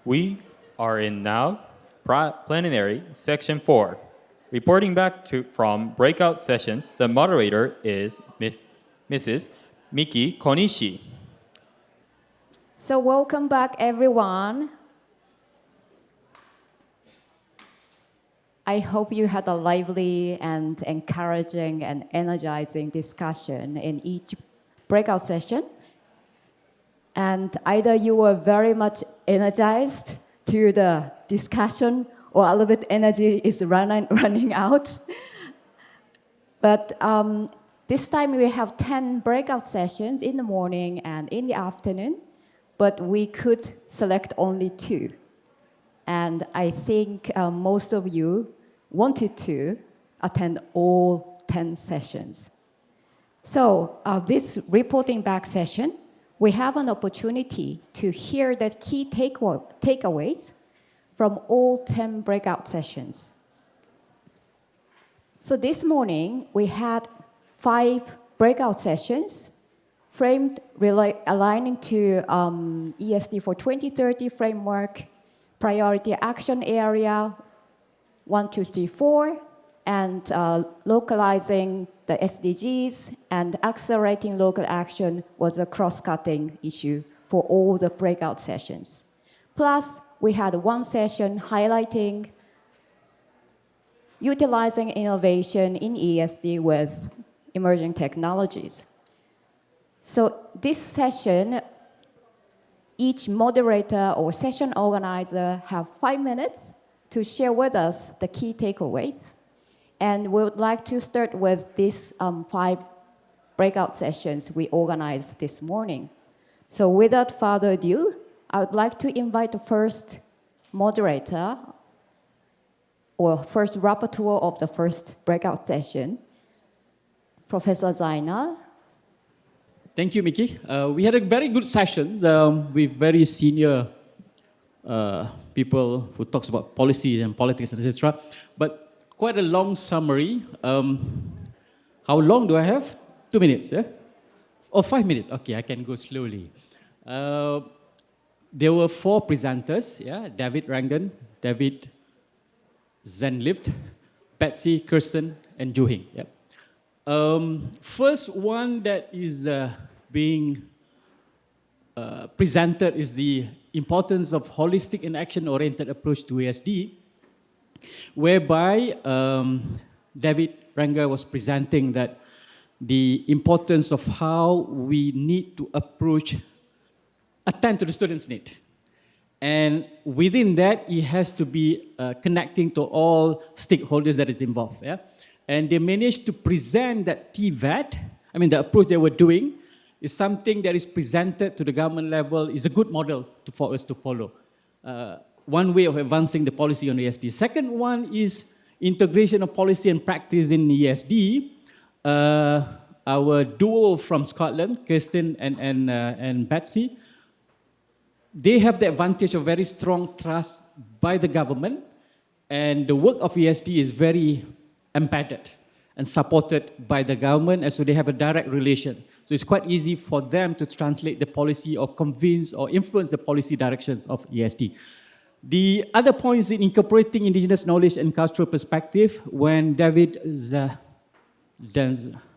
We are in now Plenary, Section 4. Reporting back from breakout sessions, the moderator is Mrs. Miki Konishi. So welcome back, everyone. I hope you had a lively and encouraging and energizing discussion in each breakout session. And either you were very much energized through the discussion or a little bit energy is running out. But this time we have 10 breakout sessions in the morning and in the afternoon, but we could select only 2. And I think most of you wanted to attend all 10 sessions. So this reporting back session, we have an opportunity to hear the key takeaways from all 10 breakout sessions. So this morning, we had 5 breakout sessions framed aligning to ESD for 2030 framework, priority action area 1, 2, 3, 4, and localizing the SDGs and accelerating local action was a cross-cutting issue for all the breakout sessions. Plus, we had one session highlighting utilizing innovation in ESD with emerging technologies. So this session, each moderator or session organizer have 5 minutes to share with us the key takeaways. And we would like to start with these 5 breakout sessions we organized this morning. So without further ado, I would like to invite the first moderator or first rapporteur of the first breakout session, Professor Zainal. Thank you, Miki. We had a very good sessions with very senior people who talks about policy and politics, etc. But quite a long summary. How long do I have? 2 minutes, yeah? Oh, 5 minutes. Okay, I can go slowly. There were 4 presenters, yeah? David Rangan, David Zenlift, Betsy, Kirsten, and Juhing. Yeah. First one that is being presented is the importance of holistic and action-oriented approach to ASD, whereby David Ranga was presenting that the importance of how we need to attend to the students' need. And within that, it has to be connecting to all stakeholders that is involved. Yeah? And they managed to present that TVAT, the approach they were doing, is something that is presented to the government level, is a good model for us to follow. One way of advancing the policy on ESD. Second one is integration of policy and practice in ESD. Our duo from Scotland, Kirsten and Betsy, they have the advantage of very strong trust by the government, and the work of ESD is very embedded and supported by the government, and so they have a direct relation. So it's quite easy for them to translate the policy or convince or influence the policy directions of ESD. The other point is in incorporating indigenous knowledge and cultural perspective. When David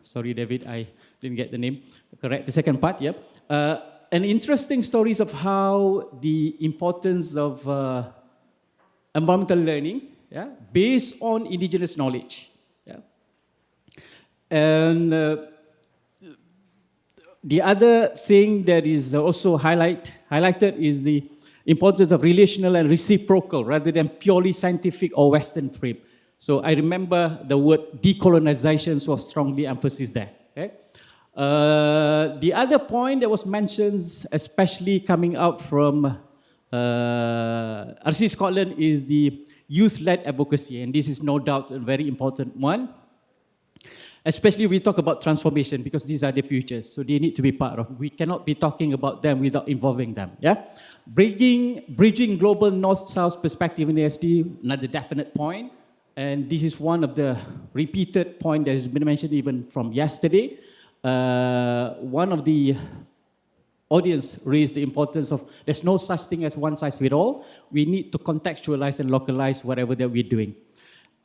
sorry, David, I didn't get the name correct, the second part, yeah. And interesting stories of how the importance of environmental learning, yeah, based on indigenous knowledge. Yeah. And the other thing that is also highlighted is the importance of relational and reciprocal rather than purely scientific or Western frame. So I remember the word decolonization was strongly emphasized there. Okay? The other point that was mentioned, especially coming out from RC Scotland, is the youth-led advocacy, and this is no doubt a very important one. Especially we talk about transformation, because these are the futures, so they need to be part of. We cannot be talking about them without involving them. Yeah, bridging global north-south perspective in ASD, another definite point, and this is one of the repeated point that has been mentioned even from yesterday. One of the audience raised the importance of there's no such thing as one size fits all. We need to contextualize and localize whatever that we're doing.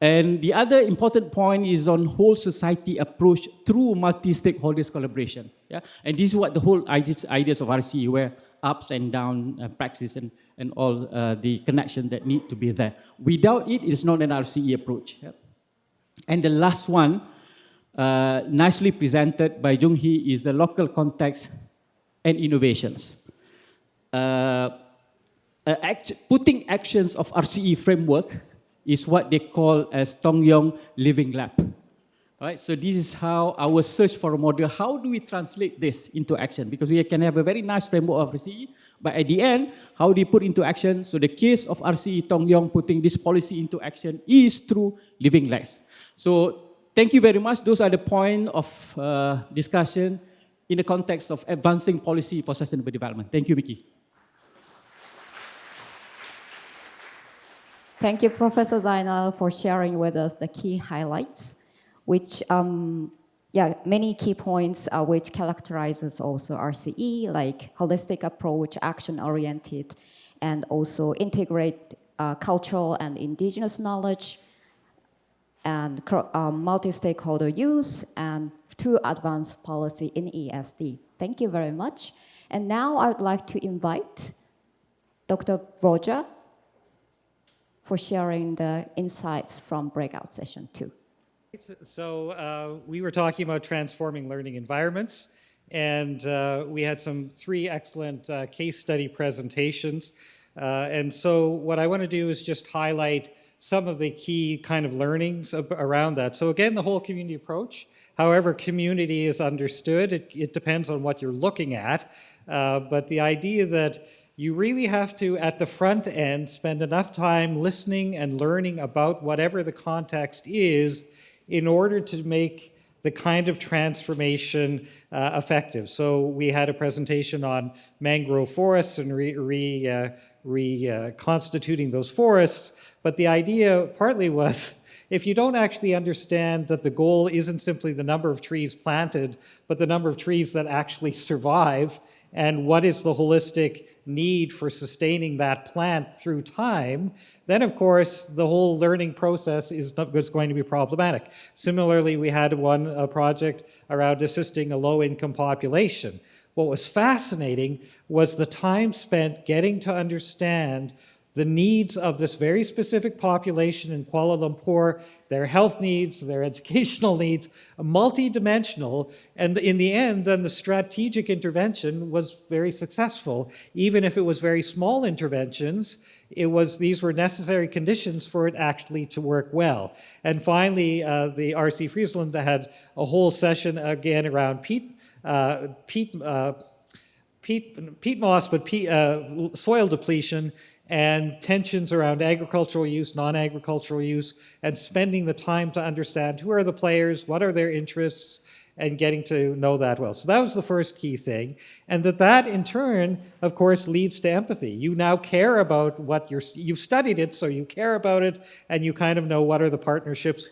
And the other important point is on whole society approach through multi-stakeholders collaboration. Yeah? And this is what the whole ideas of RCE, where ups and down praxis and all the connection that need to be there. Without it, it's not an RCE approach. Yeah? And the last one, nicely presented by Jung Hee, is the local context and innovations. Putting actions of RCE framework is what they call as Tongyong Living Lab. All right, so this is how our search for a model, how do we translate this into action? Because we can have a very nice framework of RCE, but at the end, how do we put into action? So the case of RCE Tongyong putting this policy into action is through living labs. So thank you very much. Those are the point of discussion in the context of advancing policy for sustainable development. Thank you, Mickey. Thank you, Professor Zainal, for sharing with us the key highlights, which, many key points which characterizes also RCE, like holistic approach, action-oriented, and also integrate cultural and indigenous knowledge, and multi-stakeholder use, and to advance policy in ESD. Thank you very much. And now I would like to invite Dr. Roger for sharing the insights from Breakout Session 2. So we were talking about transforming learning environments, and we had three excellent case study presentations. And so what I want to do is just highlight some of the key kind of learnings around that. So again, the whole community approach, however community is understood, it depends on what you're looking at. But the idea that you really have to, at the front end, spend enough time listening and learning about whatever the context is in order to make the kind of transformation effective. So we had a presentation on mangrove forests and reconstituting those forests, but the idea partly was if you don't actually understand that the goal isn't simply the number of trees planted, but the number of trees that actually survive, and what is the holistic need for sustaining that plant through time, then of course the whole learning process is going to be problematic. Similarly, we had a project around assisting a low-income population. What was fascinating was the time spent getting to understand the needs of this very specific population in Kuala Lumpur, their health needs, their educational needs, multidimensional, and in the end, then the strategic intervention was very successful. Even if it was very small interventions, these were necessary conditions for it actually to work well. And finally, the RC Friesland had a whole session again around peat moss, but soil depletion, and tensions around agricultural use, non-agricultural use, and spending the time to understand who are the players, what are their interests, and getting to know that well. So that was the first key thing. And that in turn, of course, leads to empathy. You now care about what you've studied it, so you care about it, and you kind of know what are the partnerships,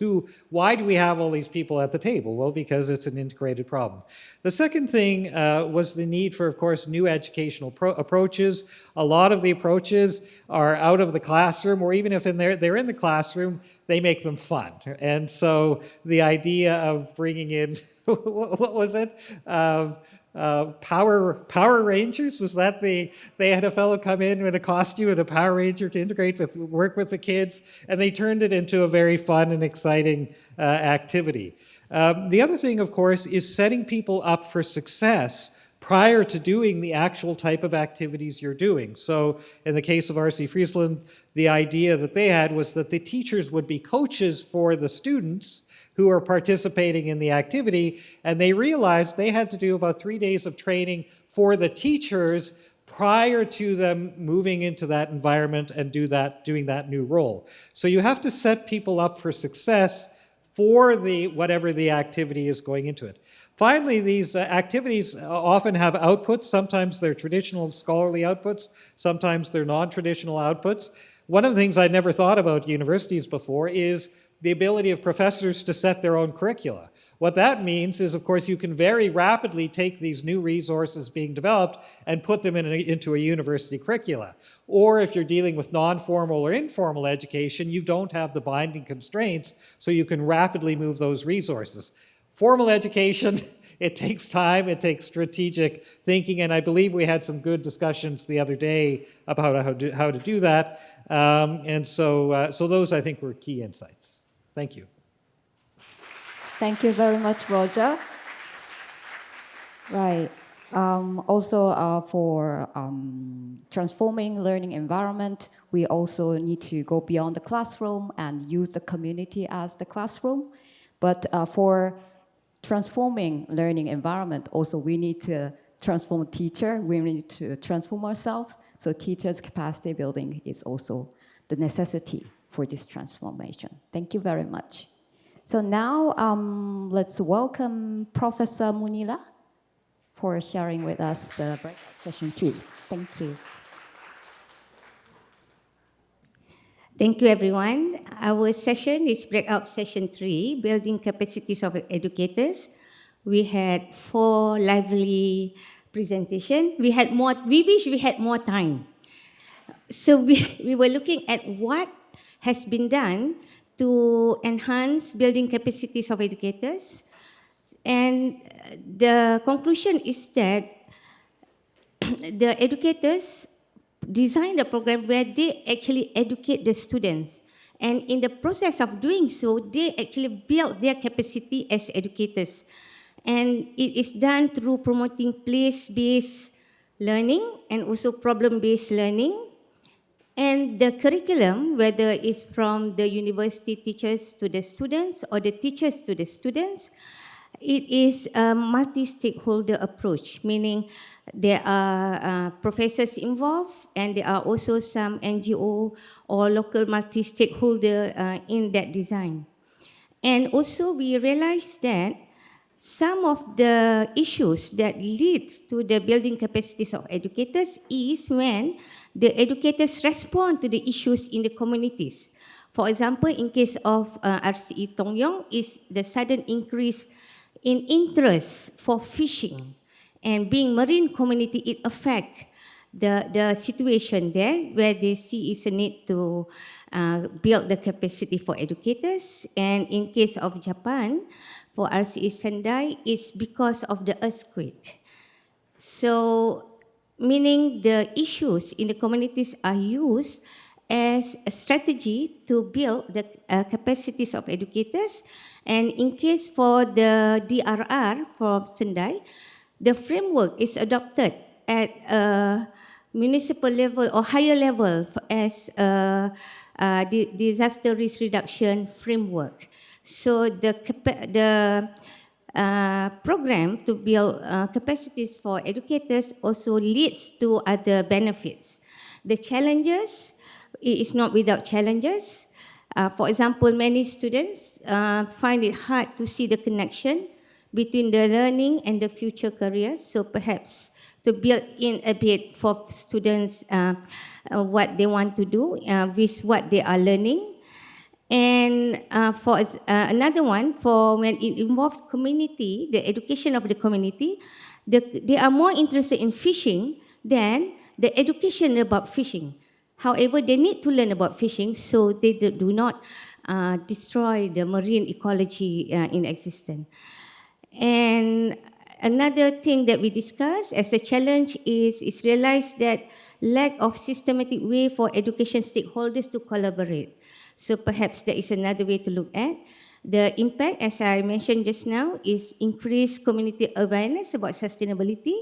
why do we have all these people at the table? Well, because it's an integrated problem. The second thing was the need for, of course, new educational approaches. A lot of the approaches are out of the classroom, or even if they're in the classroom, they make them fun. And so the idea of bringing in, what was it? Power Rangers? Was that they had a fellow come in with a costume and a Power Ranger to work with the kids, and they turned it into a very fun and exciting activity. The other thing, of course, is setting people up for success prior to doing the actual type of activities you're doing. So in the case of RC Friesland, the idea that they had was that the teachers would be coaches for the students who are participating in the activity, and they realized they had to do about 3 days of training for the teachers prior to them moving into that environment and doing that new role. So you have to set people up for success for whatever the activity is going into it. Finally, these activities often have outputs. Sometimes they're traditional scholarly outputs. Sometimes they're non-traditional outputs. One of the things I'd never thought about universities before is the ability of professors to set their own curricula. What that means is, of course, you can very rapidly take these new resources being developed and put them into a university curricula. Or if you're dealing with non-formal or informal education, you don't have the binding constraints, so you can rapidly move those resources. Formal education, it takes time, it takes strategic thinking, and I believe we had some good discussions the other day about how to do that. So those, I think, were key insights. Thank you. Thank you very much, Roger. Right. Also, for transforming learning environment, we also need to go beyond the classroom and use the community as the classroom. But for transforming learning environment, also we need to transform teacher. We need to transform ourselves. So teachers' capacity building is also the necessity for this transformation. Thank you very much. So now let's welcome Professor Munila for sharing with us the breakout session 3. Thank you. Thank you, everyone. Our session is Breakout Session 3, Building Capacities of Educators. We had 4 lively presentations. We wish we had more time. So we were looking at what has been done to enhance building capacities of educators. And the conclusion is that the educators design a program where they actually educate the students. And in the process of doing so, they actually build their capacity as educators. And it is done through promoting place-based learning and also problem-based learning. And the curriculum, whether it's from the university teachers to the students or the teachers to the students, it is a multi-stakeholder approach, meaning there are professors involved and there are also some NGO or local multi-stakeholder in that design. And also we realized that some of the issues that lead to the building capacities of educators is when the educators respond to the issues in the communities. For example, in case of RCE Tongyong, is the sudden increase in interest for fishing. And being marine community, it affects the situation there where they see is a need to build the capacity for educators. And in case of Japan, for RCE Sendai, it's because of the earthquake. So, meaning the issues in the communities are used as a strategy to build the capacities of educators. And in case for the DRR for Sendai, the framework is adopted at a municipal level or higher level as a disaster risk reduction framework. So the program to build capacities for educators also leads to other benefits. The challenges is not without challenges. For example, many students find it hard to see the connection between the learning and the future careers. So perhaps to build in a bit for students what they want to do with what they are learning. And for another one, for when it involves community, the education of the community, they are more interested in fishing than the education about fishing. However, they need to learn about fishing so they do not destroy the marine ecology in existence. And another thing that we discussed as a challenge is realized that lack of systematic way for education stakeholders to collaborate. So perhaps there is another way to look at. The impact, as I mentioned just now, is increased community awareness about sustainability,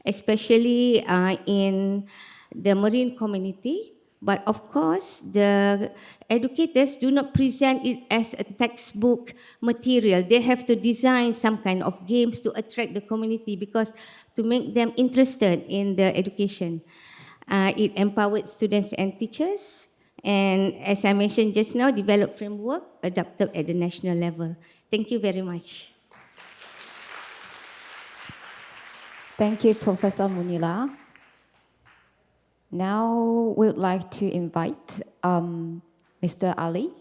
especially in the marine community. But of course, the educators do not present it as a textbook material. They have to design some kind of games to attract the community because to make them interested in the education. It empowered students and teachers. And as I mentioned just now, develop framework adopted at the national level. Thank you very much. Thank you, Professor Munila. Now we would like to invite Mr. Ali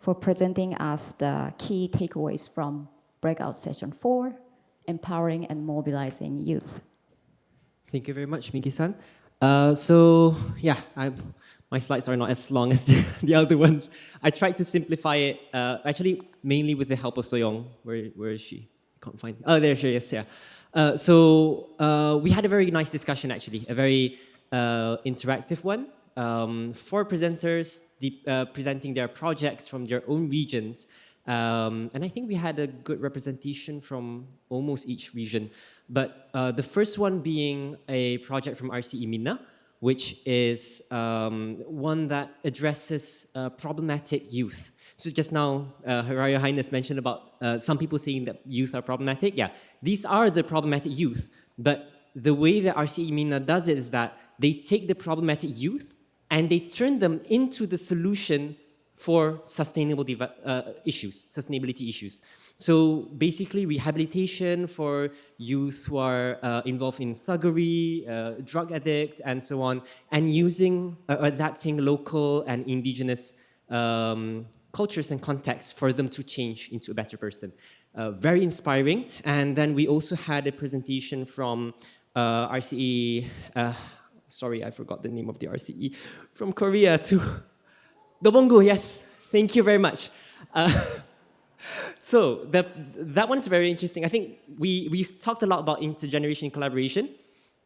for presenting us the key takeaways from Breakout Session 4, Empowering and Mobilizing Youth. Thank you very much, Miki-san. So yeah, my slides are not as long as the other ones. I tried to simplify it, actually mainly with the help of Soyoung. Where is she? I can't find. Oh, there she is. Yeah. So we had a very nice discussion, actually, a very interactive one. 4 presenters presenting their projects from their own regions. And I think we had a good representation from almost each region. But the first one being a project from RCE Minna, which is one that addresses problematic youth. So just now, Her Royal Highness mentioned about some people saying that youth are problematic. Yeah, these are the problematic youth. But the way that RCE Minna does it is that they take the problematic youth and they turn them into the solution for sustainable sustainability issues. So basically rehabilitation for youth who are involved in thuggery, drug addict, and so on, and using, adapting local and indigenous cultures and contexts for them to change into a better person. Very inspiring. And then we also had a presentation from RCE, sorry, I forgot the name of the RCE, from Korea to Dobongo, yes, thank you very much. So that one's very interesting. I think we talked a lot about intergeneration collaboration,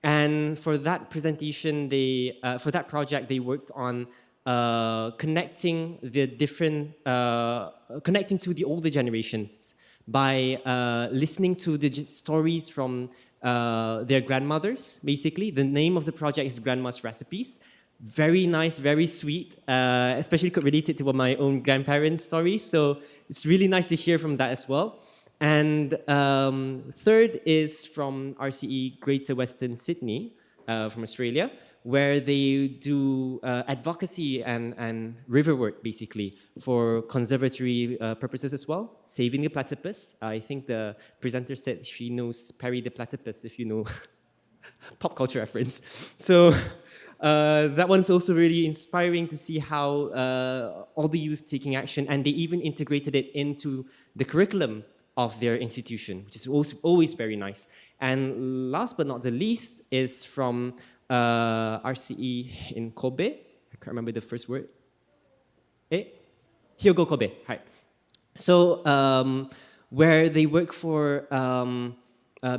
and for that presentation, for that project, they worked on connecting the different, connecting to the older generations by listening to the stories from their grandmothers, basically. The name of the project is Grandma's Recipes. Very nice, very sweet, especially could relate it to one of my own grandparents' stories. So it's really nice to hear from that as well. And third is from RCE Greater Western Sydney from Australia, where they do advocacy and river work, basically, for conservatory purposes as well, saving the platypus. I think the presenter said she knows Perry the platypus, if you know pop culture reference. So that one's also really inspiring to see how all the youth taking action, and they even integrated it into the curriculum of their institution, which is also always very nice. And last but not the least is from RCE in Kobe. I can't remember the first word. Hyogo Kobe. Right. So where they work for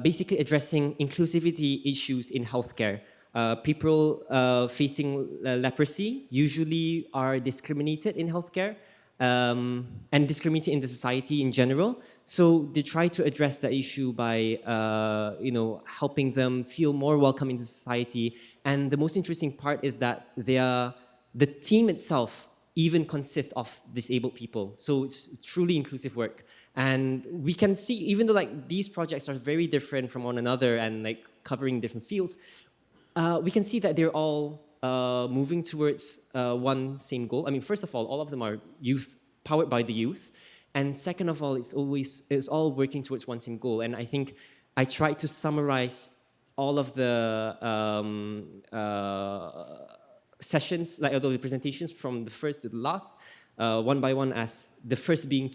basically addressing inclusivity issues in healthcare. People facing leprosy usually are discriminated in healthcare and discriminated in the society in general. So they try to address the issue by helping them feel more welcome in the society. And the most interesting part is that the team itself even consists of disabled people. So it's truly inclusive work. And we can see, even though these projects are very different from one another and covering different fields, we can see that they're all moving towards one same goal. I mean, first of all of them are youth, powered by the youth. And second of all, it's all working towards one same goal. And I think I tried to summarize all of the sessions, the presentations from the first to the last, one by one, as the first being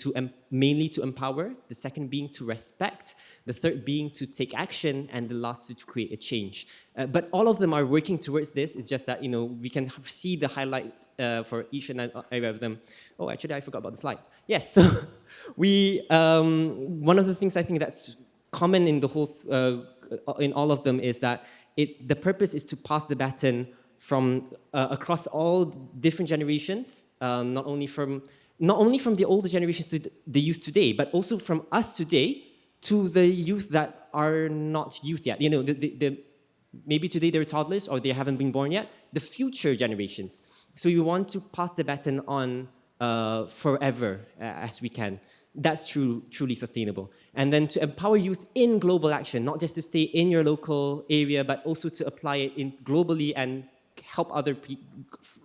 mainly to empower, the second being to respect, the third being to take action, and the last to create a change. But all of them are working towards this. It's just that we can see the highlight for each and every of them. Oh, actually, I forgot about the slides. Yes, so one of the things I think that's common in the whole in all of them is that the purpose is to pass the baton from across all different generations, not only from the older generations to the youth today, but also from us today to the youth that are not youth yet. Maybe today they're toddlers or they haven't been born yet. The future generations. So you want to pass the baton on forever as we can. That's truly sustainable. And then to empower youth in global action, not just to stay in your local area, but also to apply it globally and help other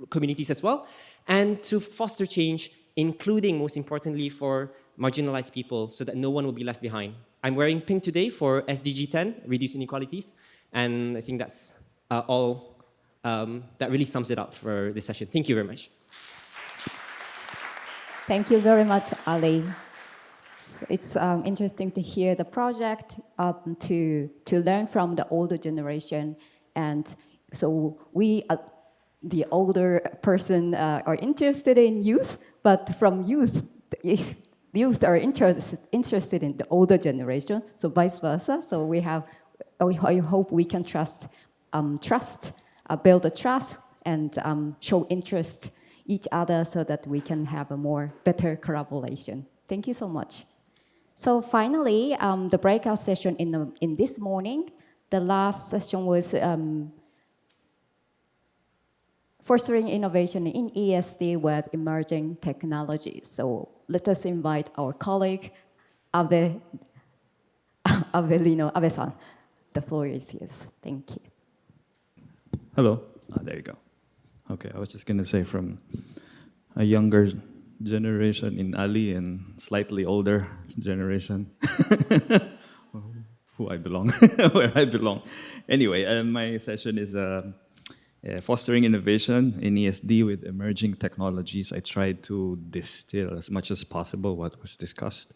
communities as well, and to foster change, including, most importantly, for marginalized people, so that no one will be left behind. I'm wearing pink today for SDG 10, Reduce Inequalities, and I think that's all that really sums it up for this session. Thank you very much. Thank you very much, Ali. So it's interesting to hear the project, to learn from the older generation. And so we, the older person, are interested in youth, but from youth are interested in the older generation, so vice versa. So I hope we can build a trust and show interest each other so that we can have a better collaboration. Thank you so much. So finally, the breakout session in this morning, the last session was fostering innovation in ESD with emerging technologies. So let us invite our colleague, Abe-san. The floor is yours. Thank you. Hello. There you go. Okay, I was just going to say from a younger generation in Ali and slightly older generation, who I belong, where I belong. Anyway, my session is fostering innovation in ESD with emerging technologies. I tried to distill as much as possible what was discussed.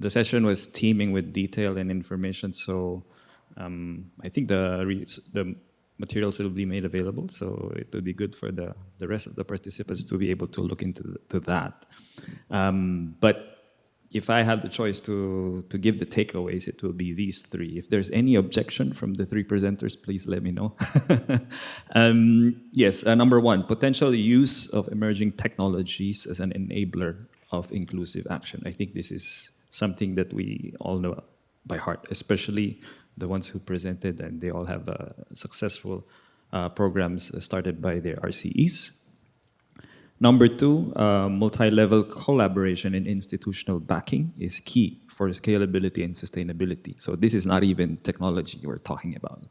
The session was teeming with detail and information, so I think the materials will be made available, so it will be good for the rest of the participants to be able to look into that. But if I have the choice to give the takeaways, it will be these three. If there's any objection from the three presenters, please let me know. Yes, number one, potential use of emerging technologies as an enabler of inclusive action. I think this is something that we all know by heart, especially the ones who presented, and they all have successful programs started by their RCEs. Number two, multi-level collaboration and institutional backing is key for scalability and sustainability. So this is not even technology we're talking about.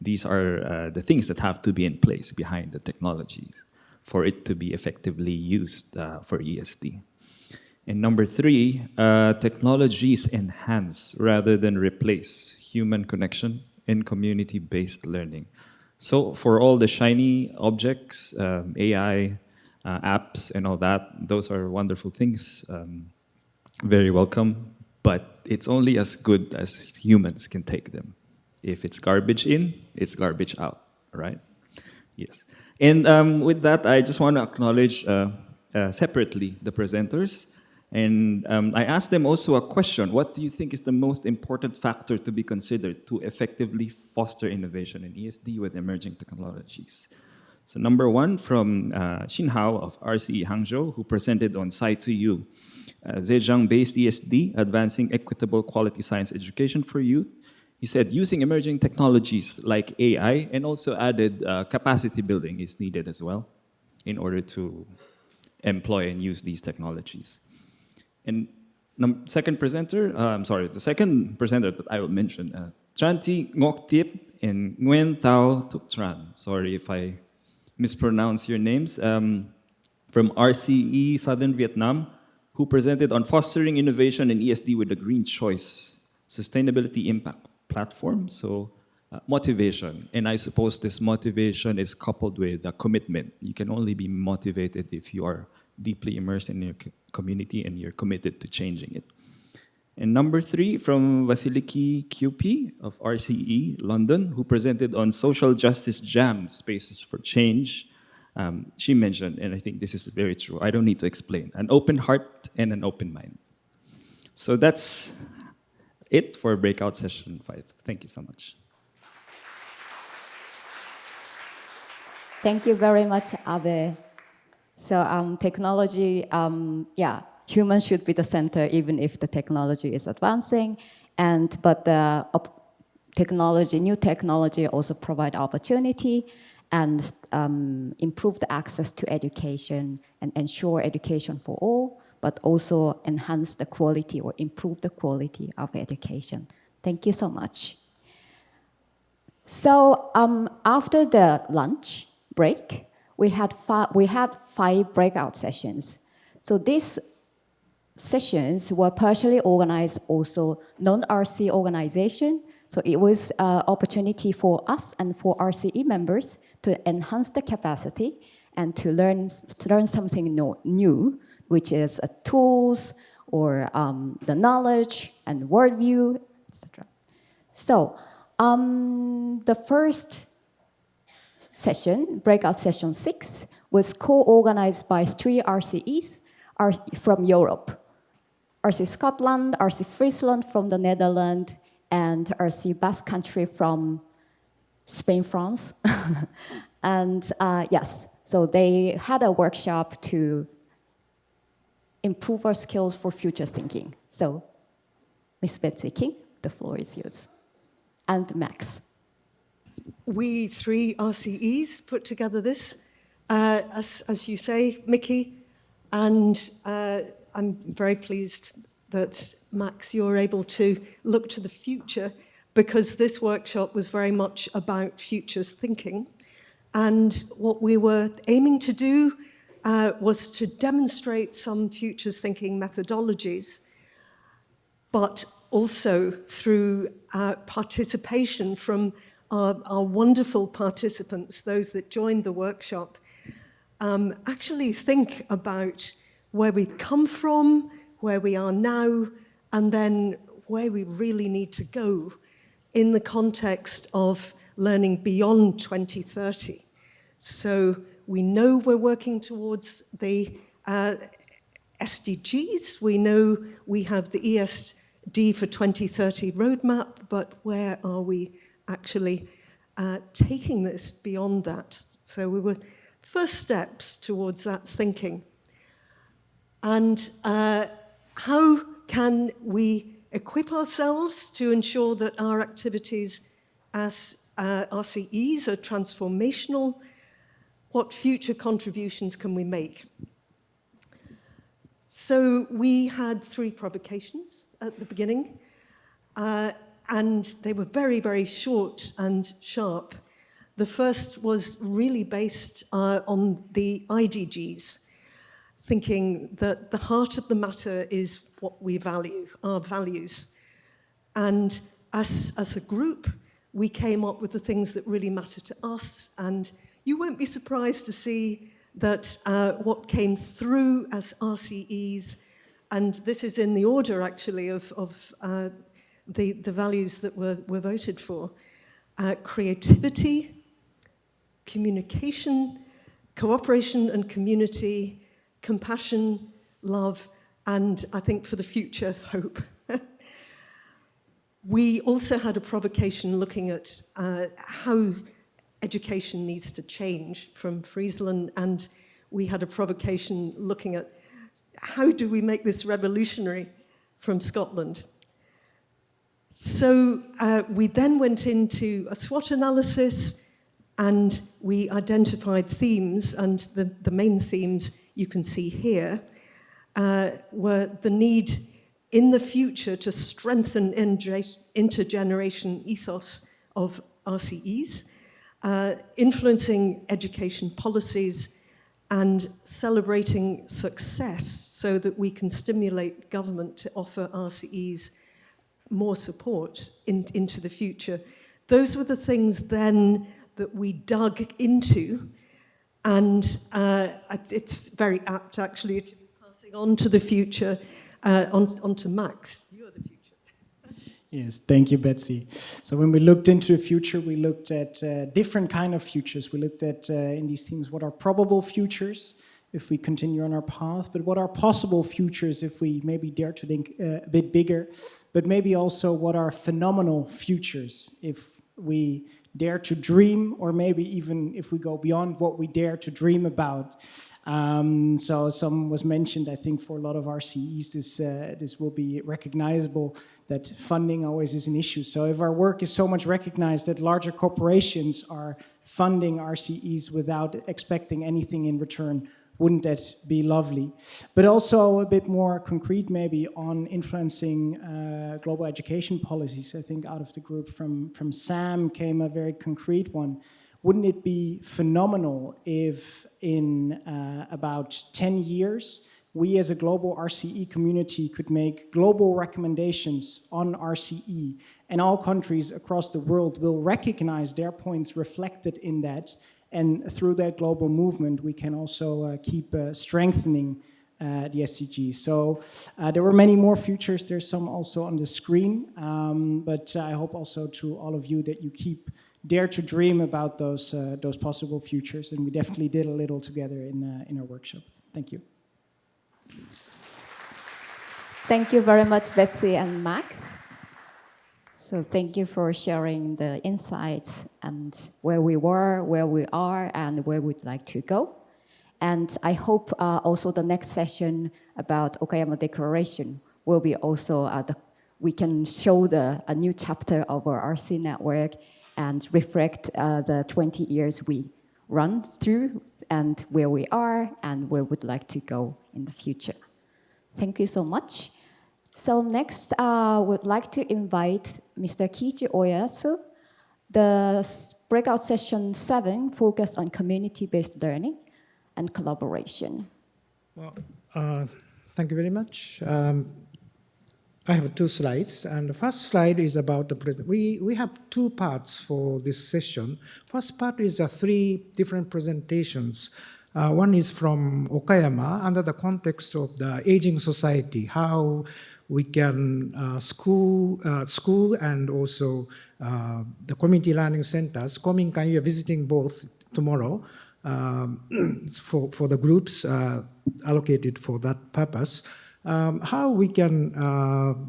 These are the things that have to be in place behind the technologies for it to be effectively used for ESD. And number three, technologies enhance rather than replace human connection and community-based learning. So for all the shiny objects, AI, apps and all that, those are wonderful things, very welcome, but it's only as good as humans can take them. If it's garbage in, it's garbage out, right? Yes. And with that, I just want to acknowledge separately the presenters. And I asked them also a question. What do you think is the most important factor to be considered to effectively foster innovation in ESD with emerging technologies? So number one, from Xin Hao of RCE Hangzhou, who presented on Sci2U, Zhejiang-based ESD, Advancing Equitable Quality Science Education for Youth. He said using emerging technologies like AI and also added capacity building is needed as well in order to employ and use these technologies. And the second presenter that I will mention, Tranti Ngoc and Nguyen Thao Thuc Tran. Sorry if I mispronounce your names. From RCE Southern Vietnam, who presented on fostering innovation in ESD with the Green Choice Sustainability Impact Platform. So motivation. And I suppose this motivation is coupled with a commitment. You can only be motivated if you are deeply immersed in your community and you're committed to changing it. And number three, from Vasiliki QP of RCE London, who presented on Social Justice Jam, Spaces for Change. She mentioned, and I think this is very true, I don't need to explain, an open heart and an open mind. So that's it for Breakout Session 5. Thank you so much. Thank you very much, Abe. So technology, humans should be the center even if the technology is advancing. But new technology also provide opportunity and improve the access to education and ensure education for all, but also enhance the quality or improve the quality of education. Thank you so much. So after the lunch break, we had 5 breakout sessions. So these sessions were partially organized also non-RC organization. So it was an opportunity for us and for RCE members to enhance the capacity and to learn something new, which is tools or the knowledge and worldview, etc. So the first session, breakout session 6, was co-organized by 3 RCEs from Europe. RC Scotland, RC Friesland from the Netherlands, and RC Basque Country from Spain, France. And yes, so they had a workshop to improve our skills for future thinking. So, Ms. Betsy King, the floor is yours. And Max. We 3 RCEs put together this, as you say, Mickey, and I'm very pleased that, Max, you're able to look to the future, because this workshop was very much about futures thinking. And what we were aiming to do was to demonstrate some futures thinking methodologies, but also through participation from our wonderful participants, those that joined the workshop, actually think about where we've come from, where we are now, and then where we really need to go in the context of learning beyond 2030. So we know we're working towards the SDGs. We know we have the ESD for 2030 roadmap, but where are we actually taking this beyond that? So we were first steps towards that thinking. And how can we equip ourselves to ensure that our activities as RCEs are transformational? What future contributions can we make? So we had 3 provocations at the beginning, and they were very, very short and sharp. The first was really based on the IDGs, thinking that the heart of the matter is what we value, our values. And as a group, we came up with the things that really matter to us, and you won't be surprised to see that what came through as RCEs, and this is in the order actually of the values that were voted for: creativity, communication, cooperation and community, compassion, love, and I think for the future, hope. We also had a provocation looking at how education needs to change from Friesland, and we had a provocation looking at how do we make this revolutionary from Scotland. So we then went into a SWOT analysis, and we identified themes, and the main themes you can see here were the need in the future to strengthen intergeneration ethos of RCEs, influencing education policies, and celebrating success so that we can stimulate government to offer RCEs more support into the future. Those were the things then that we dug into, and it's very apt actually to be passing on to the future, on to Max. You're the future. Yes, thank you, Betsy. So when we looked into the future, we looked at different kind of futures. We looked at, in these themes, what are probable futures if we continue on our path, but what are possible futures if we maybe dare to think a bit bigger, but maybe also what are phenomenal futures if we dare to dream, or maybe even if we go beyond what we dare to dream about. So some was mentioned, I think for a lot of RCEs, this will be recognizable that funding always is an issue. So if our work is so much recognized that larger corporations are funding RCEs without expecting anything in return, wouldn't that be lovely? But also a bit more concrete maybe on influencing global education policies. I think out of the group from Sam came a very concrete one. Wouldn't it be phenomenal if in about 10 years, we as a global RCE community could make global recommendations on RCE, and all countries across the world will recognize their points reflected in that, and through that global movement we can also keep strengthening the SDG. So there were many more futures. There's some also on the screen. But I hope also to all of you that you dare to dream about those possible futures. And we definitely did a little together in our workshop. Thank you. Thank you very much, Betsy and Max. So thank you for sharing the insights and where we were, where we are, and where we'd like to go. And I hope also the next session about Okayama Declaration will be also, we can show a new chapter of our RC network and reflect the 20 years we run through and where we are and where we'd like to go in the future. Thank you so much. So next, we'd like to invite Mr. Kiichi Oyasu. The breakout session 7 focused on community-based learning and collaboration. Well, thank you very much. I have 2 slides, and the first slide is about the present. We have 2 parts for this session. First part is 3 different presentations. One is from Okayama under the context of the aging society, how we can school and also the community learning centers. Kominkan, you are visiting both tomorrow for the groups allocated for that purpose. How we can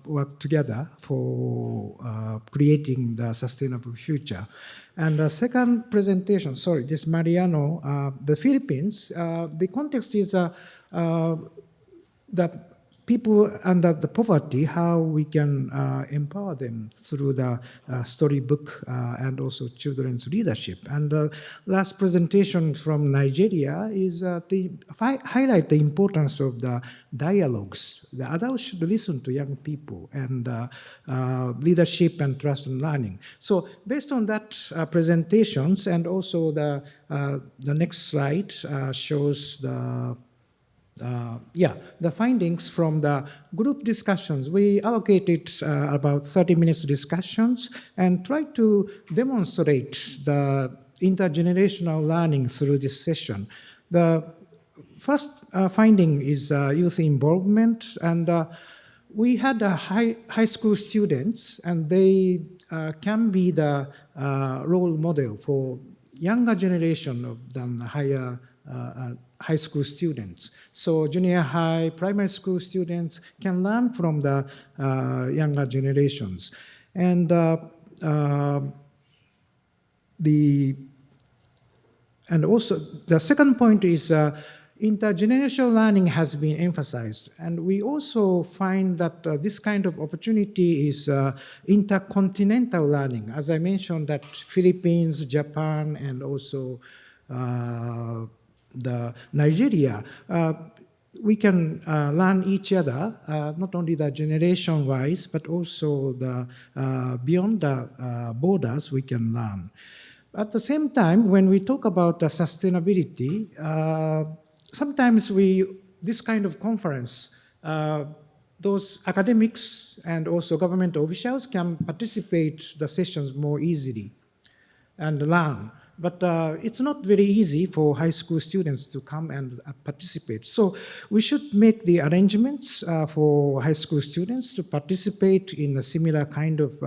work together for creating the sustainable future. And the second presentation, sorry, this Mariano, the Philippines, the context is the people under the poverty, how we can empower them through the storybook and also children's leadership. And the last presentation from Nigeria is highlight the importance of the dialogues. The adults should listen to young people and leadership and trust and learning. So based on that presentations and also the next slide shows the findings from the group discussions. We allocated about 30 minutes discussions and tried to demonstrate the intergenerational learning through this session. The first finding is youth involvement, and we had high school students, and they can be the role model for younger generation of the high school students. So junior high, primary school students can learn from the younger generations. And also the second point is intergenerational learning has been emphasized. And we also find that this kind of opportunity is intercontinental learning. As I mentioned, that Philippines, Japan, and also the Nigeria, we can learn each other, not only the generation-wise, but also the beyond the borders we can learn. At the same time, when we talk about sustainability, sometimes this kind of conference, those academics and also government officials can participate the sessions more easily and learn. But it's not very easy for high school students to come and participate. So we should make the arrangements for high school students to participate in a similar kind of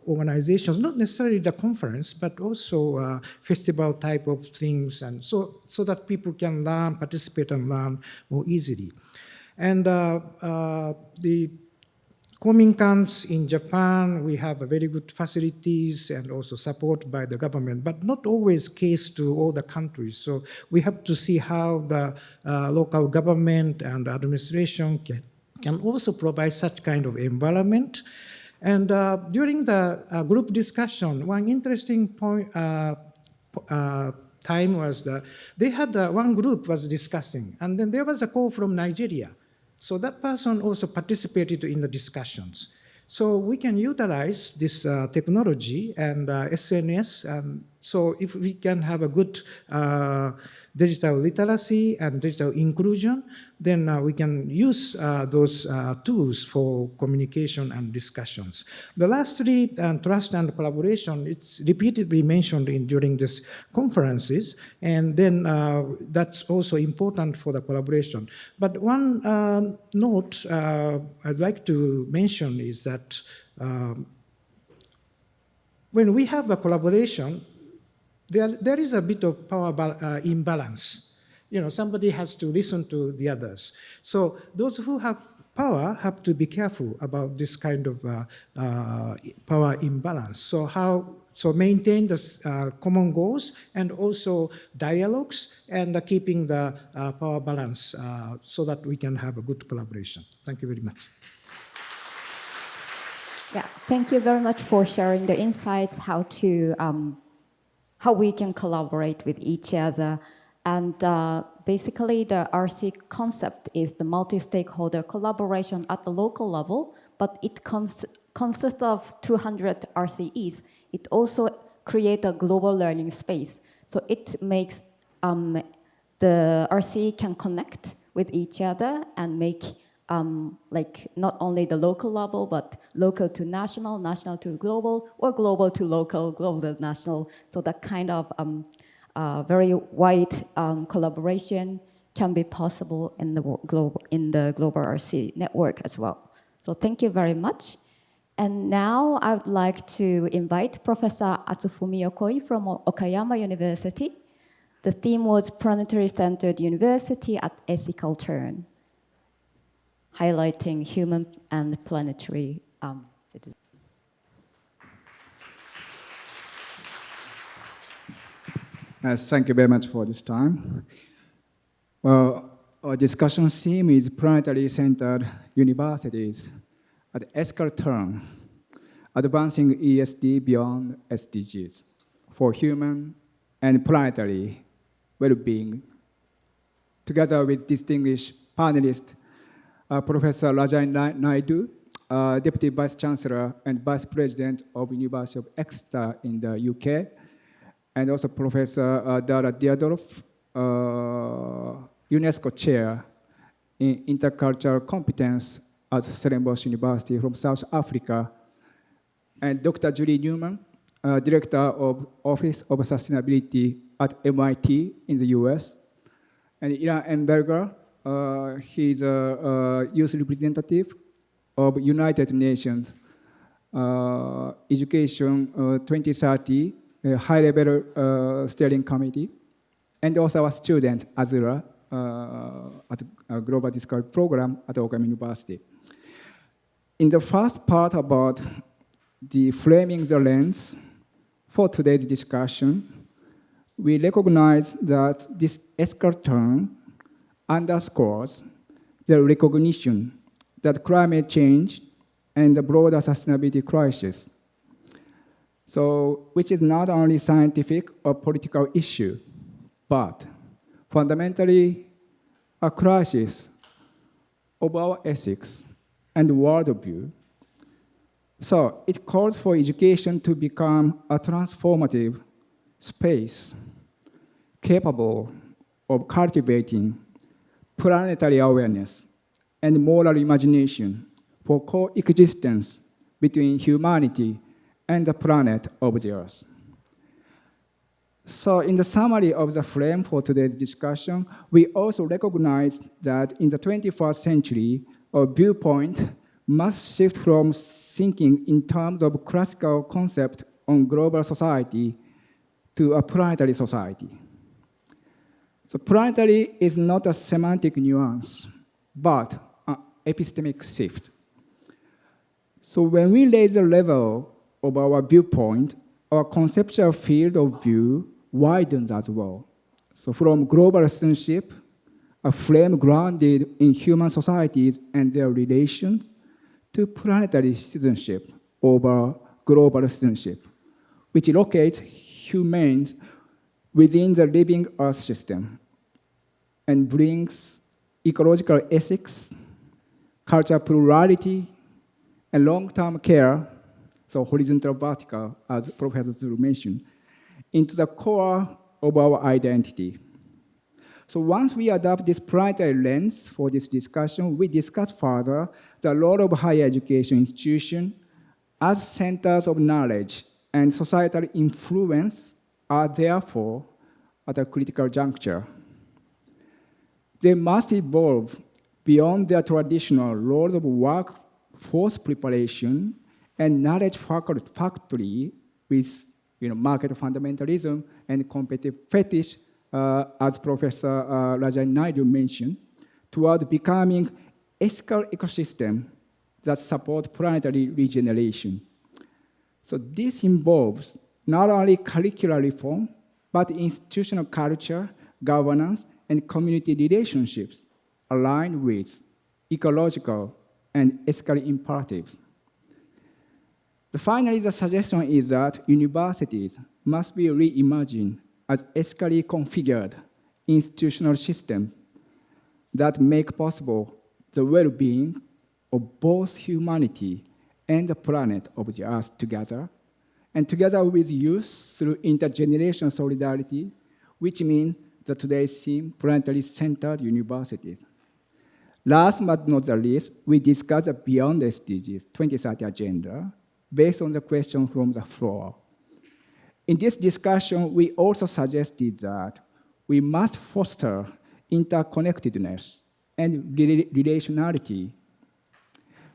organizations, not necessarily the conference, but also festival type of things, and so that people can learn, participate and learn more easily. And the Kominkans in Japan, we have very good facilities and also support by the government, but not always case to all the countries. So we have to see how the local government and administration can also provide such kind of environment. And during the group discussion, one interesting point time was that they had one group was discussing, and then there was a call from Nigeria. So that person also participated in the discussions. So we can utilize this technology and SNS So if we can have a good digital literacy and digital inclusion, then we can use those tools for communication and discussions. The last three, trust and collaboration, it's repeatedly mentioned during these conferences, and then that's also important for the collaboration. But one note I'd like to mention is that when we have a collaboration, there is a bit of power imbalance. You know, somebody has to listen to the others. So those who have power have to be careful about this kind of power imbalance. So maintain the common goals and also dialogues and keeping the power balance so that we can have a good collaboration. Thank you very much. Yeah, thank you very much for sharing the insights, how we can collaborate with each other. And basically, the RC concept is the multi-stakeholder collaboration at the local level, but it consists of 200 RCEs. It also creates a global learning space. So it makes the RCE can connect with each other and make like not only the local level, but local to national, national to global, or global to local, global to national. So that kind of very wide collaboration can be possible in the global RC network as well. So thank you very much. And now I would like to invite Professor Atsufumi Yokoi from Okayama University. The theme was Planetary-Centered University at Ethical Turn, highlighting human and planetary citizens. Thank you very much for this time. Well, our discussion theme is planetary-centered universities at ethical turn, advancing ESD beyond SDGs for human and planetary well-being. Together with distinguished panelists, Professor Rajay Naidu, Deputy Vice Chancellor and Vice President of University of Exeter in the UK, and also Professor Dara Diadorov, UNESCO Chair in Intercultural Competence at Stellenbosch University from South Africa, and Dr. Julie Newman, Director of Office of Sustainability at MIT in the US, and Ilan Emberger, he's a youth representative of United Nations Education 2030 high-level steering committee, and also a student Azura at a global discovery program at Okayama University. In the first part about the framing the lens for today's discussion, we recognize that this ethical turn underscores the recognition that climate change and the broader sustainability crisis, so which is not only scientific or political issue, but fundamentally a crisis of our ethics and worldview. So it calls for education to become a transformative space capable of cultivating planetary awareness and moral imagination for coexistence between humanity and the planet of the Earth. So in the summary of the frame for today's discussion, we also recognize that in the 21st century, our viewpoint must shift from thinking in terms of classical concept on global society to a planetary society. So planetary is not a semantic nuance, but an epistemic shift. So when we raise the level of our viewpoint, our conceptual field of view widens as well. So from global citizenship, a frame grounded in human societies and their relations, to planetary citizenship over global citizenship, which locates humans within the living Earth system and brings ecological ethics, cultural plurality, and long-term care, so horizontal, vertical, as Professor Zulu mentioned, into the core of our identity. So once we adopt this planetary lens for this discussion, we discuss further the role of higher education institutions as centers of knowledge and societal influence are therefore at a critical juncture. They must evolve beyond their traditional roles of workforce preparation and knowledge factory with market fundamentalism and competitive fetish, as Professor Rajan Naidu mentioned, toward becoming ethical ecosystem that support planetary regeneration. So this involves not only curricular reform, but institutional culture, governance, and community relationships aligned with ecological and ethical imperatives. Finally, the suggestion is that universities must be reimagined as ethically configured institutional systems that make possible the well-being of both humanity and the planet of the Earth together, and together with youth through intergenerational solidarity, which means the today's theme, planetary centered universities. Last but not the least, we discussed the Beyond SDGs 2030 agenda based on the question from the floor. In this discussion, we also suggested that we must foster interconnectedness and relationality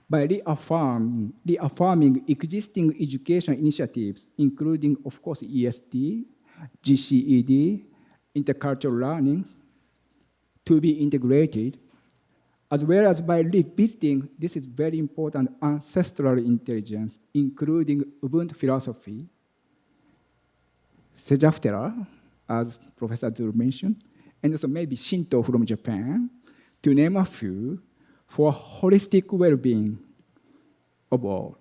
by reaffirming existing education initiatives, including, of course, ESD, GCED, intercultural learning, to be integrated, as well as by revisiting, this is very important, ancestral intelligence, including Ubuntu philosophy, Sejaftera, as Professor Zuru mentioned, and also maybe Shinto from Japan, to name a few, for holistic well-being of all.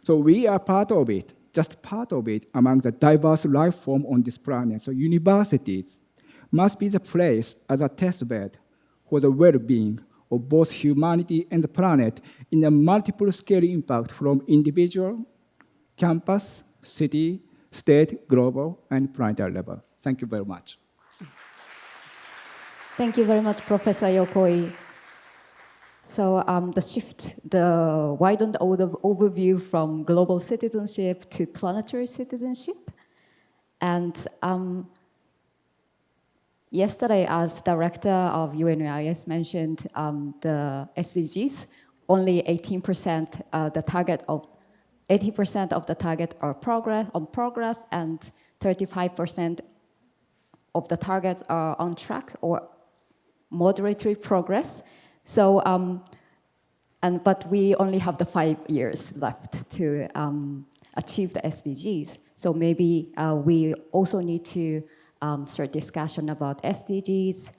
So we are part of it, just part of it among the diverse life form on this planet. So universities must be the place as a test bed for the well-being of both humanity and the planet in a multiple scale impact from individual, campus, city, state, global, and planetary level. Thank you very much. Thank you very much, Professor Yokoi. So the widened overview from global citizenship to planetary citizenship. And yesterday, as director of UNIS mentioned, the SDGs, only 18% the target of 80% of the target are progress, and 35% of the targets are on track or moderate progress. So, but we only have the 5 years left to achieve the SDGs. So maybe we also need to start discussion about SDGs,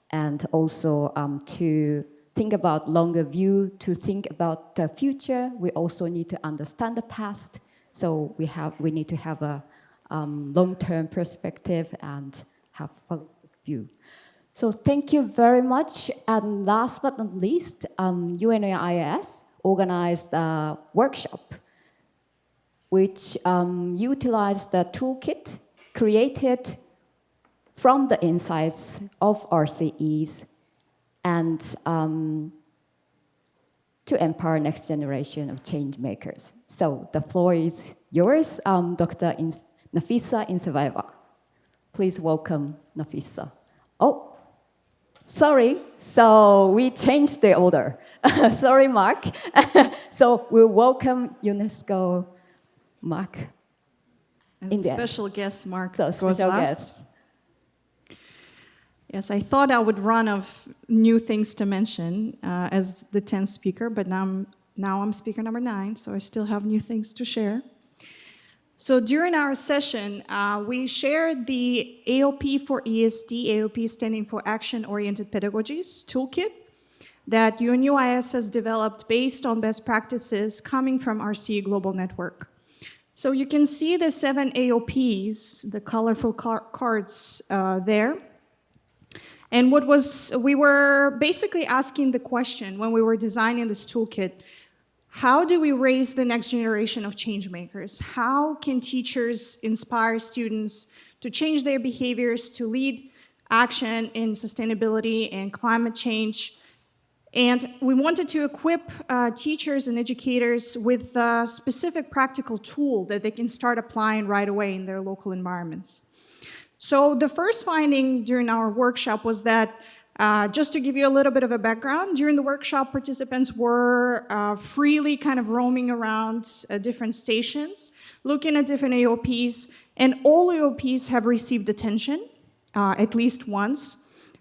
and also to think about longer view, to think about the future. We also need to understand the past. So we need to have a long-term perspective and have a holistic view. So thank you very much. And last but not least, UNIS organized a workshop which utilized the toolkit created from the insights of RCEs and to empower next generation of change makers. So the floor is yours, Dr. Nafisa Insavaiva. Please welcome Nafisa. Oh. Sorry, so we changed the order. Sorry, Mark. So we'll welcome UNESCO Mark. And special guest, Mark. So special guest. Yes, I thought I would run of new things to mention as the 10th speaker, but now I'm speaker number 9, so I still have new things to share. So during our session, we shared the AOP for ESD, AOP standing for Action-Oriented Pedagogies toolkit that UNUIS has developed based on best practices coming from RCE Global Network. So you can see the 7 AOPs, the colorful cards there. And we were basically asking the question when we were designing this toolkit, how do we raise the next generation of change makers? How can teachers inspire students to change their behaviors, to lead action in sustainability and climate change? And we wanted to equip teachers and educators with a specific practical tool that they can start applying right away in their local environments. So the first finding during our workshop was that, just to give you a little bit of a background, during the workshop, participants were freely kind of roaming around different stations, looking at different AOPs, and all AOPs have received attention, at least once,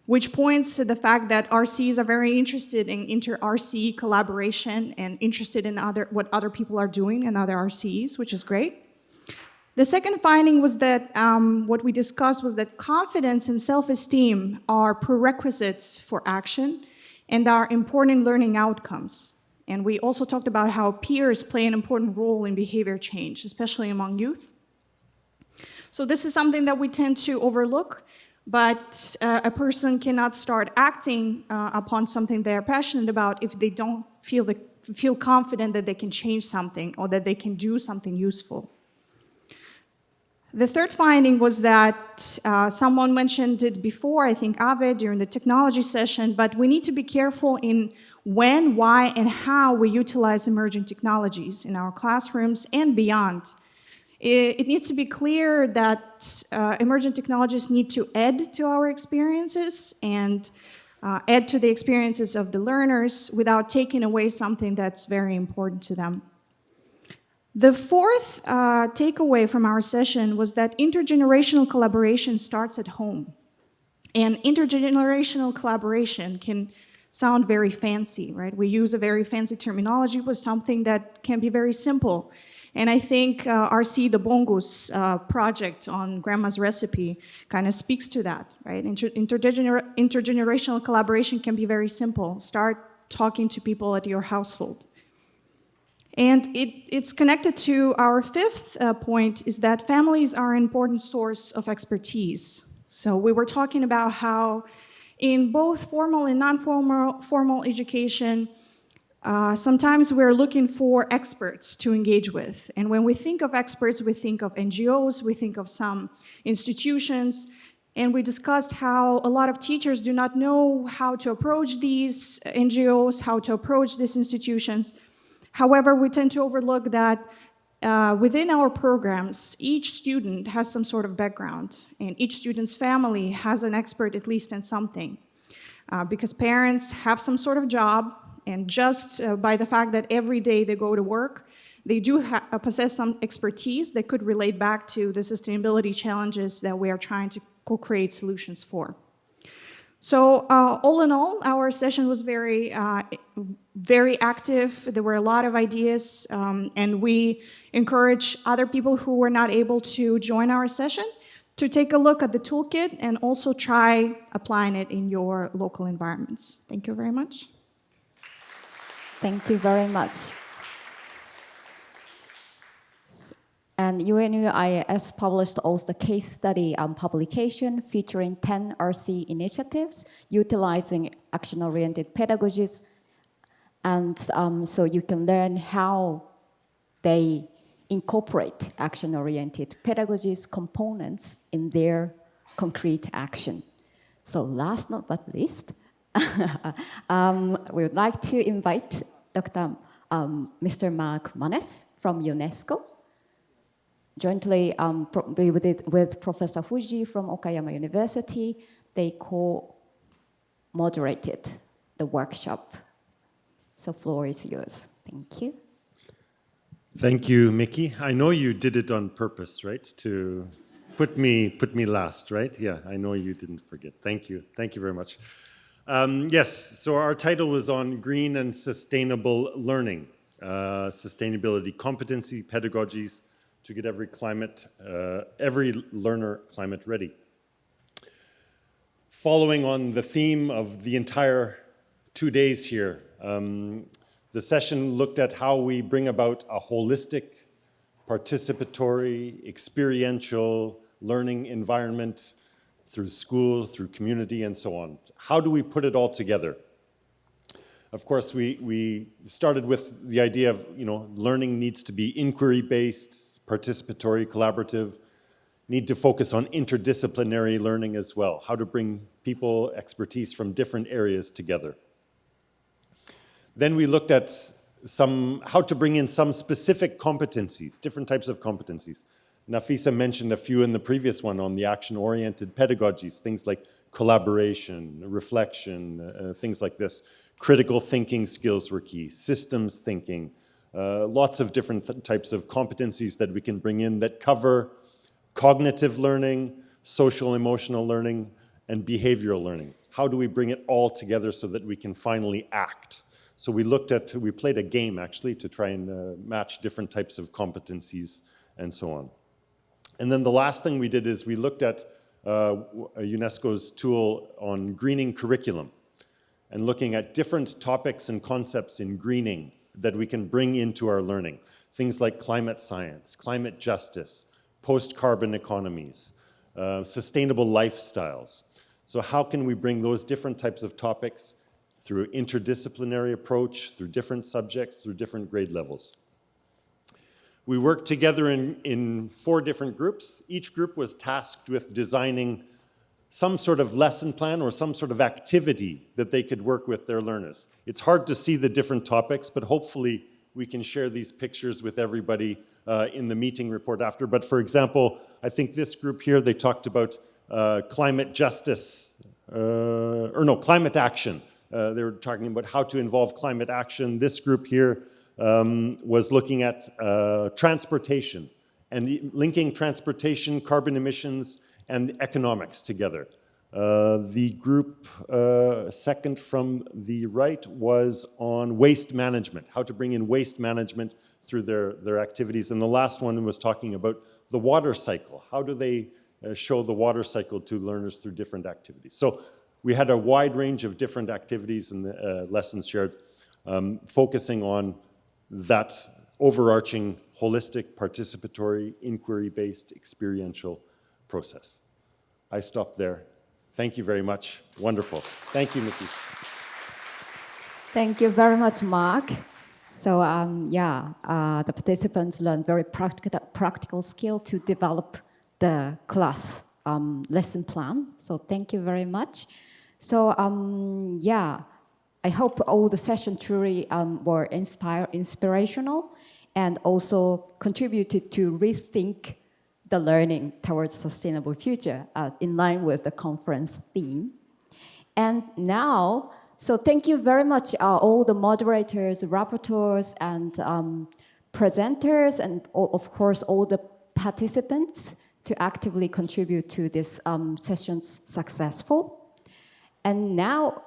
which points to the fact that RCs are very interested in inter-RC collaboration and interested in what other people are doing in other RCs, which is great. The second finding was that what we discussed was that confidence and self-esteem are prerequisites for action and are important learning outcomes. And we also talked about how peers play an important role in behavior change, especially among youth. So this is something that we tend to overlook, but a person cannot start acting upon something they're passionate about if they don't feel confident that they can change something or that they can do something useful. The third finding was that someone mentioned it before, I think Ave, during the technology session, but we need to be careful in when, why, and how we utilize emerging technologies in our classrooms and beyond. It needs to be clear that emergent technologies need to add to our experiences and add to the experiences of the learners without taking away something that's very important to them. The fourth takeaway from our session was that intergenerational collaboration starts at home. And intergenerational collaboration can sound very fancy, right? We use a very fancy terminology with something that can be very simple. And I think RC the Bongo's project on Grandma's Recipe kind of speaks to that, right? Intergenerational collaboration can be very simple. Start talking to people at your household. And it's connected to our fifth point, is that families are an important source of expertise. So we were talking about how in both formal and non-formal education, sometimes we're looking for experts to engage with. And when we think of experts, we think of NGOs, we think of some institutions, and we discussed how a lot of teachers do not know how to approach these NGOs, how to approach these institutions. However, we tend to overlook that within our programs, each student has some sort of background, and each student's family has an expert at least in something. Because parents have some sort of job, and just by the fact that every day they go to work, they do possess some expertise that could relate back to the sustainability challenges that we are trying to co-create solutions for. So all in all, our session was very active. There were a lot of ideas, and we encourage other people who were not able to join our session to take a look at the toolkit and also try applying it in your local environments. Thank you very much. Thank you very much. And UNUIS published also a case study publication featuring 10 RC initiatives utilizing action-oriented pedagogies. And so you can learn how they incorporate action-oriented pedagogies components in their concrete action. So last but not least, we would like to invite Dr. Mr. Mark Manes from UNESCO, jointly with Professor Fuji from Okayama University. They co-moderated the workshop. So floor is yours. Thank you. Thank you, Mickey. I know you did it on purpose, right? To put me last, right? Yeah, I know you didn't forget. Thank you. Thank you very much. Yes, so our title was on green and sustainable learning, sustainability competency pedagogies to get every learner climate ready. Following on the theme of the entire 2 days here, the session looked at how we bring about a holistic, participatory, experiential learning environment through school, through community, and so on. How do we put it all together? Of course, we started with the idea of, learning needs to be inquiry-based, participatory, collaborative, need to focus on interdisciplinary learning as well, how to bring people, expertise from different areas together. Then we looked at how to bring in some specific competencies, different types of competencies. Nafisa mentioned a few in the previous one on the action-oriented pedagogies, things like collaboration, reflection, things like this. Critical thinking skills were key, systems thinking, lots of different types of competencies that we can bring in that cover cognitive learning, social emotional learning, and behavioral learning. How do we bring it all together so that we can finally act? So we played a game actually to try and match different types of competencies and so on. And then the last thing we did is we looked at UNESCO's tool on greening curriculum and looking at different topics and concepts in greening that we can bring into our learning. Things like climate science, climate justice, post-carbon economies, sustainable lifestyles. So how can we bring those different types of topics through interdisciplinary approach, through different subjects, through different grade levels? We worked together in 4 different groups. Each group was tasked with designing some sort of lesson plan or some sort of activity that they could work with their learners. It's hard to see the different topics, but hopefully we can share these pictures with everybody in the meeting report after. But for example, I think this group here, they talked about climate justice, climate action. They were talking about how to involve climate action. This group here was looking at transportation and linking transportation, carbon emissions, and economics together. The group second from the right was on waste management, how to bring in waste management through their activities. And the last one was talking about the water cycle. How do they show the water cycle to learners through different activities? So we had a wide range of different activities and lessons shared, focusing on that overarching, holistic, participatory, inquiry-based, experiential process. I stopped there. Thank you very much. Wonderful. Thank you, Nikki. Thank you very much, Mark. So the participants learned very practical skill to develop the class lesson plan. So thank you very much. So I hope all the session truly were inspirational and also contributed to rethink the learning towards sustainable future in line with the conference theme. And now, so thank you very much all the moderators, rapporteurs, and presenters, and of course all the participants to actively contribute to this session's successful. And now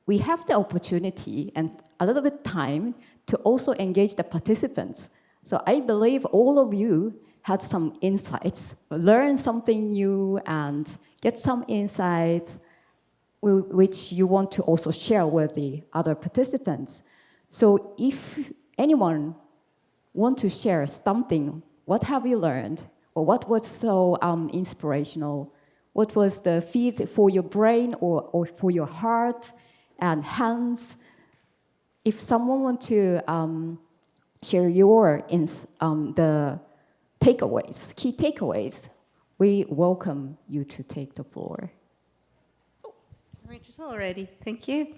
we have the opportunity and a little bit time to also engage the participants. So I believe all of you had some insights, learned something new, and get some insights which you want to also share with the other participants. So if anyone want to share something, what have you learned? Or what was so inspirational? What was the feed for your brain or for your heart and hands? If someone want to share your the takeaways, key takeaways, we welcome you to take the floor. Rachel already, thank you.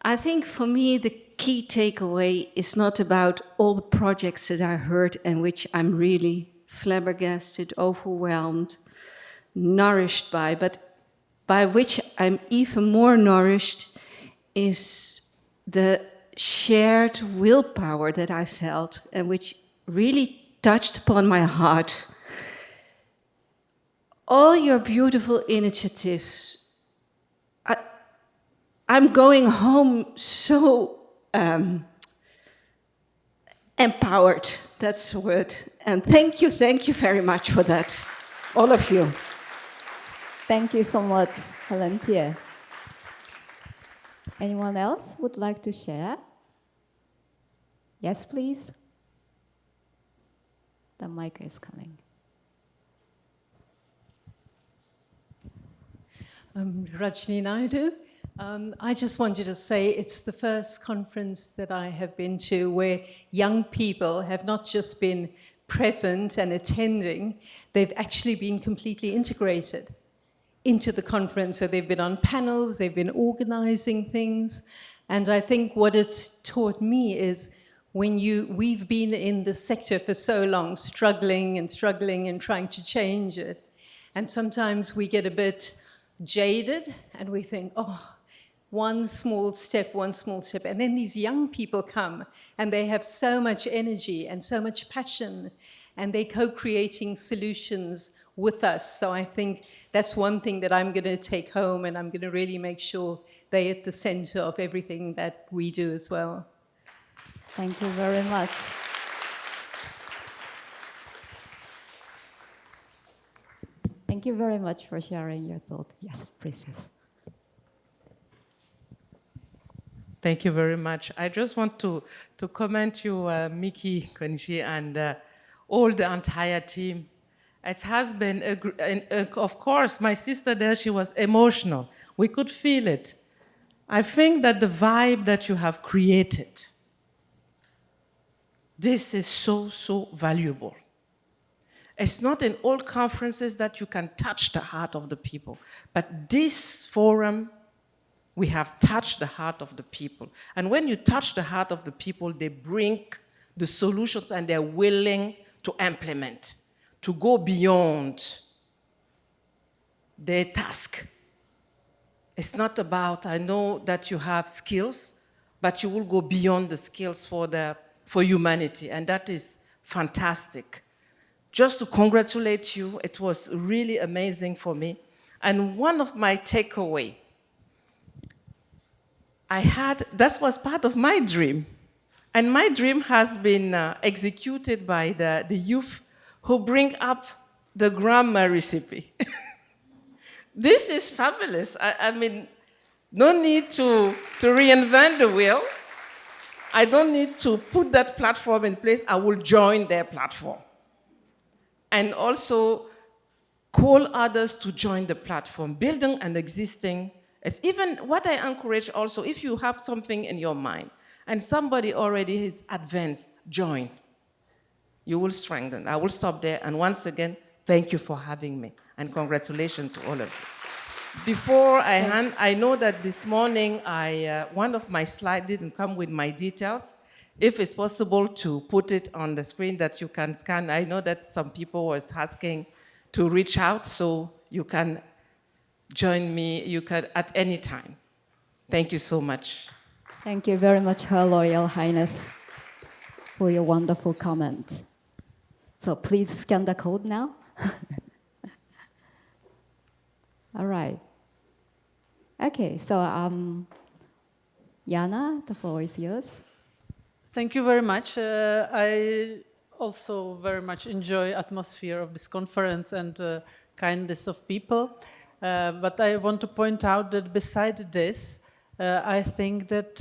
I think for me the key takeaway is not about all the projects that I heard and which I'm really flabbergasted, overwhelmed, nourished by, but by which I'm even more nourished is the shared willpower that I felt and which really touched upon my heart. All your beautiful initiatives. I'm going home so empowered, that's the word. And thank you very much for that, all of you. Thank you so much, Valentia. Anyone else would like to share? Yes, please. The mic is coming. I'm Rajni Naidu. I just wanted to say it's the first conference that I have been to where young people have not just been present and attending, they've actually been completely integrated into the conference. So they've been on panels, they've been organizing things. And I think what it's taught me is we've been in the sector for so long, struggling and trying to change it. And sometimes we get a bit jaded and we think, oh, one small step. And then these young people come and they have so much energy and so much passion and they're co-creating solutions with us. So I think that's one thing that I'm going to take home, and I'm going to really make sure they're at the center of everything that we do as well. Thank you very much. Thank you very much for sharing your thought. Yes, Princess. Thank you very much. I just want to comment you, Miki, Konishi, and all the entire team. It has been, of course, my sister there, she was emotional. We could feel it. I think that the vibe that you have created, this is so valuable. It's not in all conferences that you can touch the heart of the people, but this forum, we have touched the heart of the people. And when you touch the heart of the people, they bring the solutions and they're willing to implement, to go beyond their task. It's not about, I know that you have skills, but you will go beyond the skills for humanity, and that is fantastic. Just to congratulate you, it was really amazing for me. And one of my takeaways, that was part of my dream. And my dream has been executed by the youth who bring up the grammar recipe. This is fabulous. I mean, no need to reinvent the wheel. I don't need to put that platform in place. I will join their platform. And also call others to join the platform, building and existing. It's even what I encourage also, if you have something in your mind and somebody already is advanced, join. You will strengthen. I will stop there. And once again, thank you for having me. And congratulations to all of you. Before I hand, I know that this morning, one of my slides didn't come with my details. If it's possible to put it on the screen that you can scan. I know that some people was asking to reach out, so you can join me, you can at any time. Thank you so much. Thank you very much, Her Royal Highness, for your wonderful comment. So please scan the code now. All right. Okay, so Jana, the floor is yours. Thank you very much. I also very much enjoy atmosphere of this conference and kindness of people. But I want to point out that beside this, I think that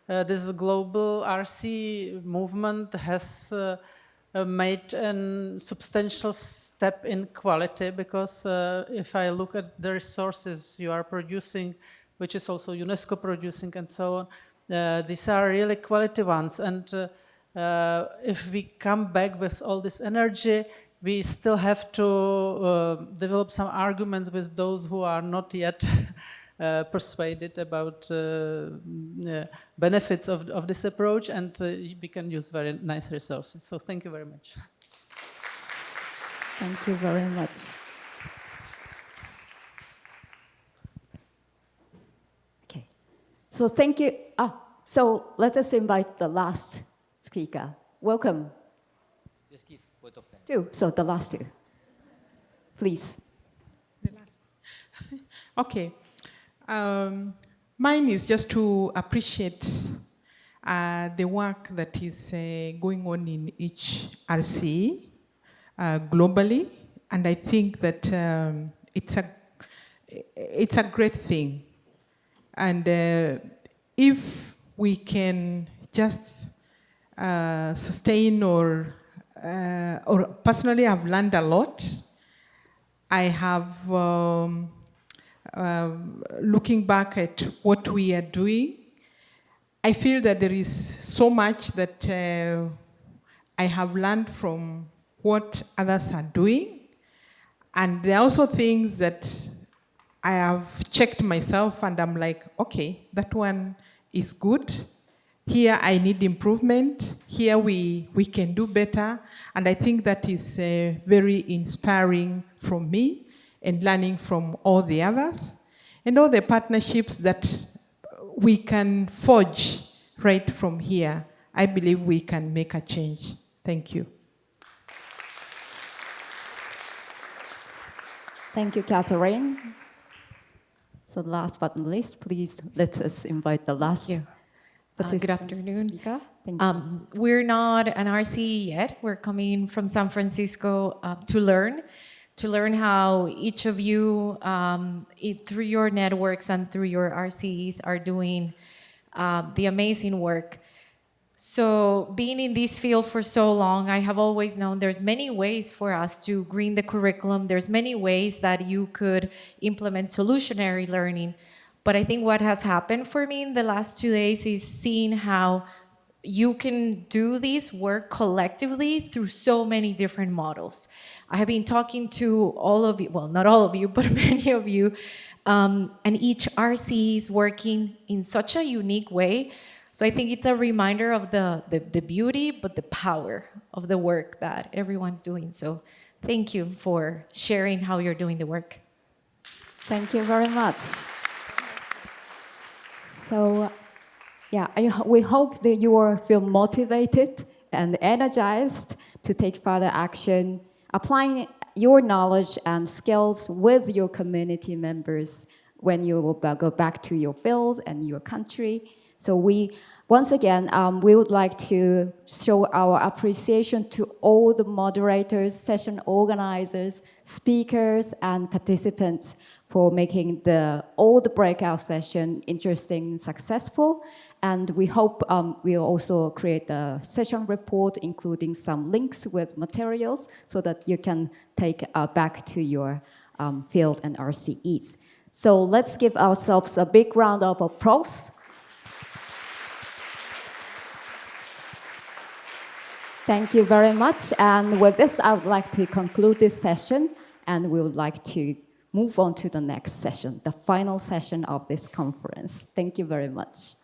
this global RC movement has made a substantial step in quality, because if I look at the resources you are producing, which is also UNESCO producing and so on, these are really quality ones. And if we come back with all this energy, we still have to develop some arguments with those who are not yet persuaded about benefits of this approach, and we can use very nice resources. So thank you very much. Thank you very much. Okay, so thank you. So let us invite the last speaker. Welcome. Just give both of them. Two, so the last two. Please. The last. Okay. Mine is just to appreciate the work that is going on in each RC globally, and I think that it's a great thing. And if we can just sustain or personally I've learned a lot. I have looking back at what we are doing, I feel that there is so much that I have learned from what others are doing. And there are also things that I have checked myself and I'm like, okay, that one is good. Here I need improvement. Here we can do better. And I think that is very inspiring from me and learning from all the others and all the partnerships that we can forge right from here. I believe we can make a change. Thank you. Thank you, Catherine. So last but not least, please let us invite the last. Good afternoon. Speaker. Thank you. We're not an RCE yet. We're coming from San Francisco to learn how each of you, through your networks and through your RCEs, are doing the amazing work. So being in this field for so long, I have always known there's many ways for us to green the curriculum. There's many ways that you could implement solutionary learning. But I think what has happened for me in the last 2 days is seeing how you can do this work collectively through so many different models. I have been talking to all of you, well, not all of you, but many of you, and each RC is working in such a unique way. So I think it's a reminder of the beauty, but the power of the work that everyone's doing. So thank you for sharing how you're doing the work. Thank you very much. So, yeah, we hope that you will feel motivated and energized to take further action, applying your knowledge and skills with your community members when you will go back to your field and your country. So once again, we would like to show our appreciation to all the moderators, session organizers, speakers, and participants for making all the breakout session interesting, successful. And we hope we'll also create a session report, including some links with materials so that you can take back to your field and RCEs. So let's give ourselves a big round of applause. Thank you very much. And with this, I would like to conclude this session, and we would like to move on to the next session, the final session of this conference. Thank you very much.